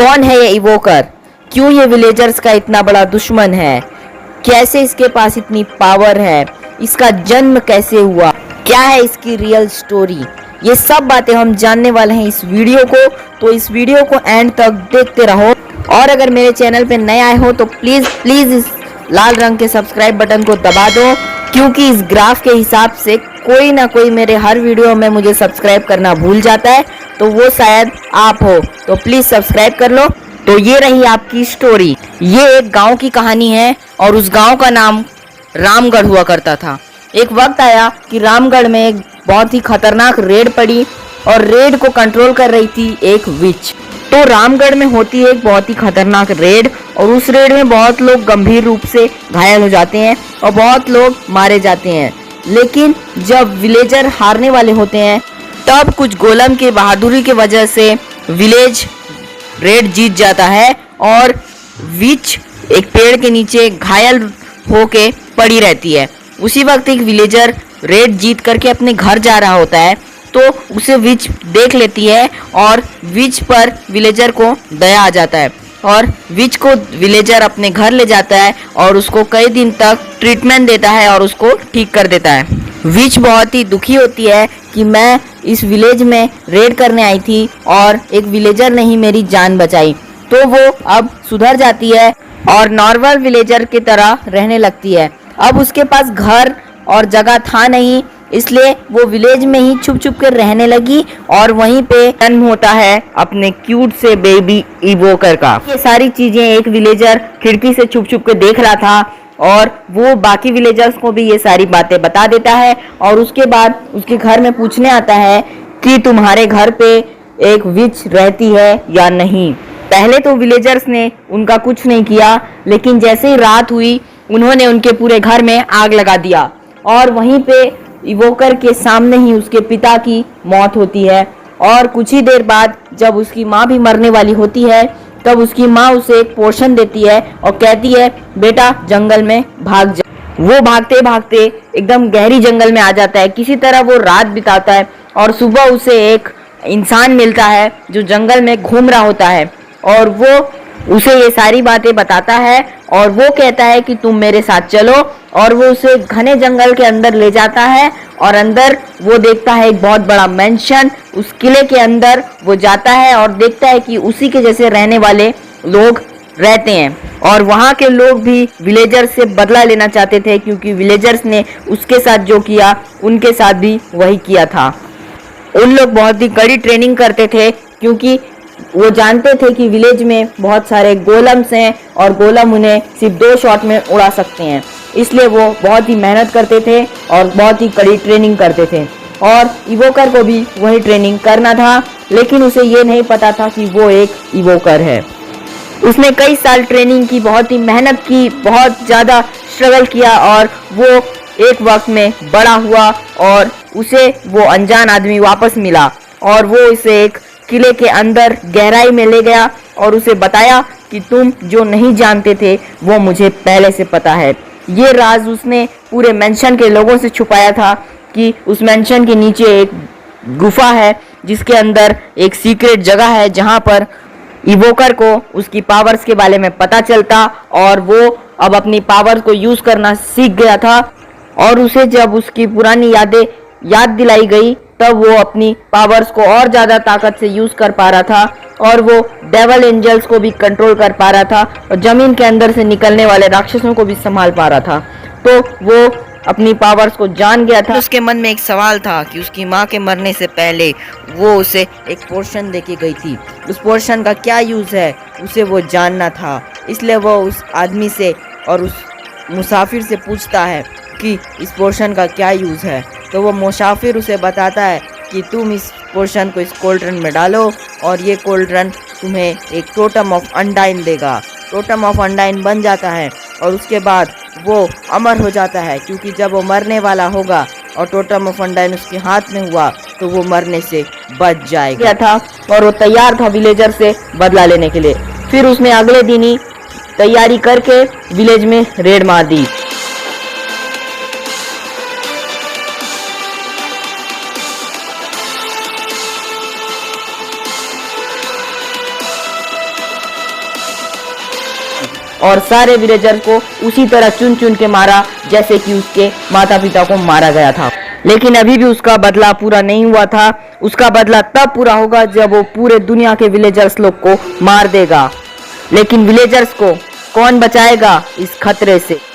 कौन है ये इवोकर? क्यों ये विलेजर्स का इतना बड़ा दुश्मन है? कैसे इसके पास इतनी पावर है? इसका जन्म कैसे हुआ? क्या है इसकी रियल स्टोरी? ये सब बातें हम जानने वाले हैं इस वीडियो को, तो इस वीडियो को एंड तक देखते रहो। और अगर मेरे चैनल पे नए आए हो तो प्लीज इस लाल रंग के सब्सक्राइब बटन को दबा दो, क्योंकि इस ग्राफ के हिसाब से कोई ना कोई मेरे हर वीडियो में मुझे सब्सक्राइब करना भूल जाता है, तो वो शायद आप हो, तो प्लीज सब्सक्राइब कर लो। तो ये रही आपकी स्टोरी। ये एक गांव की कहानी है और उस गांव का नाम रामगढ़ हुआ करता था। एक वक्त आया कि रामगढ़ में एक बहुत ही खतरनाक रेड पड़ी और रेड को कंट्रोल कर रही थी एक विच। तो रामगढ़ में होती है एक बहुत ही खतरनाक रेड और उस रेड में बहुत लोग गंभीर रूप से घायल हो जाते हैं और बहुत लोग मारे जाते हैं। लेकिन जब विलेजर हारने वाले होते हैं तब कुछ गोलम की बहादुरी की वजह से विलेज रेड जीत जाता है और विच एक पेड़ के नीचे घायल होके पड़ी रहती है। उसी वक्त एक विलेजर रेड जीत करके अपने घर जा रहा होता है, तो उसे विच देख लेती है और विच पर विलेजर को दया आ जाता है और विच को विलेजर अपने घर ले जाता है और उसको कई दिन तक ट्रीटमेंट देता है और उसको ठीक कर देता है। विच बहुत ही दुखी होती है कि मैं इस विलेज में रेड करने आई थी और एक विलेजर ने ही मेरी जान बचाई। तो वो अब सुधर जाती है और नॉर्मल विलेजर की तरह रहने लगती है। अब उसके पास घर और जगह था नहीं, इसलिए वो विलेज में ही छुप छुप कर रहने लगी और वहीं पे जन्म होता है अपने क्यूट से बेबी इवोकर का। ये सारी चीजें एक विलेजर खिड़की से छुप छुप कर देख रहा था और वो बाकी विलेजर्स को भी ये सारी बातें बता देता है और उसके बाद उसके घर में पूछने आता है कि तुम्हारे घर पे एक विच रहती है या नहीं। पहले तो विलेजर्स ने उनका कुछ नहीं किया, लेकिन जैसे ही रात हुई उन्होंने उनके पूरे घर में आग लगा दिया और वहीं पे इवोकर के सामने ही उसके पिता की मौत होती है। और कुछ ही देर बाद जब उसकी माँ भी मरने वाली होती है तब उसकी माँ उसे एक पोर्शन देती है और कहती है बेटा जंगल में भाग जा। वो भागते भागते एकदम गहरी जंगल में आ जाता है। किसी तरह वो रात बिताता है और सुबह उसे एक इंसान मिलता है जो जंगल में घूम रहा होता है और वो उसे ये सारी बातें बताता है और वो कहता है कि तुम मेरे साथ चलो, और वो उसे घने जंगल के अंदर ले जाता है और अंदर वो देखता है एक बहुत बड़ा मेंशन। उस किले के अंदर वो जाता है और देखता है कि उसी के जैसे रहने वाले लोग रहते हैं और वहाँ के लोग भी विलेजर्स से बदला लेना चाहते थे, क्योंकि विलेजर्स ने उसके साथ जो किया उनके साथ भी वही किया था। उन लोग बहुत ही कड़ी ट्रेनिंग करते थे क्योंकि वो जानते थे कि विलेज में बहुत सारे गोलम्स हैं और गोलम उन्हें सिर्फ 2 शॉट में उड़ा सकते हैं, इसलिए वो बहुत ही मेहनत करते थे और बहुत ही कड़ी ट्रेनिंग करते थे। और इवोकर को भी वही ट्रेनिंग करना था, लेकिन उसे ये नहीं पता था कि वो एक इवोकर है। उसने कई साल ट्रेनिंग की, बहुत ही मेहनत की, बहुत ज़्यादा स्ट्रगल किया और वो एक वक्त में बड़ा हुआ और उसे वो अनजान आदमी वापस मिला और वो उसे एक किले के अंदर गहराई में ले गया और उसे बताया कि तुम जो नहीं जानते थे वो मुझे पहले से पता है। ये राज उसने पूरे मेंशन के लोगों से छुपाया था कि उस मेंशन के नीचे एक गुफा है जिसके अंदर एक सीक्रेट जगह है जहां पर इवोकर को उसकी पावर्स के बारे में पता चलता और वो अब अपनी पावर्स को यूज करना सीख गया था। और उसे जब उसकी पुरानी यादें याद दिलाई गई तब वो अपनी पावर्स को और ज़्यादा ताकत से यूज़ कर पा रहा था और वो डेवल एंजल्स को भी कंट्रोल कर पा रहा था और ज़मीन के अंदर से निकलने वाले राक्षसों को भी संभाल पा रहा था। तो वो अपनी पावर्स को जान गया था। उसके मन में एक सवाल था कि उसकी माँ के मरने से पहले वो उसे एक पोर्शन देके गई थी, उस पोर्शन का क्या यूज़ है उसे वो जानना था। इसलिए वो उस आदमी से और उस मुसाफिर से पूछता है कि इस पोर्शन का क्या यूज़ है। तो वो मुसाफिर उसे बताता है कि तुम इस पोर्शन को इस कोल्ड्रन में डालो और ये कोल्ड्रन तुम्हें एक टोटम ऑफ अंडाइन देगा। टोटम ऑफ अंडाइन बन जाता है और उसके बाद वो अमर हो जाता है, क्योंकि जब वो मरने वाला होगा और टोटम ऑफ अंडाइन उसके हाथ में हुआ तो वो मरने से बच जाएगा था और वो तैयार था विलेजर से बदला लेने के लिए। फिर उसने अगले दिन ही तैयारी करके विलेज में रेड मार दी। और सारे विलेजर्स को उसी तरह चुन चुन के मारा जैसे कि उसके माता पिता को मारा गया था। लेकिन अभी भी उसका बदला पूरा नहीं हुआ था। उसका बदला तब पूरा होगा जब वो पूरे दुनिया के विलेजर्स लोग को मार देगा। लेकिन विलेजर्स को कौन बचाएगा इस खतरे से?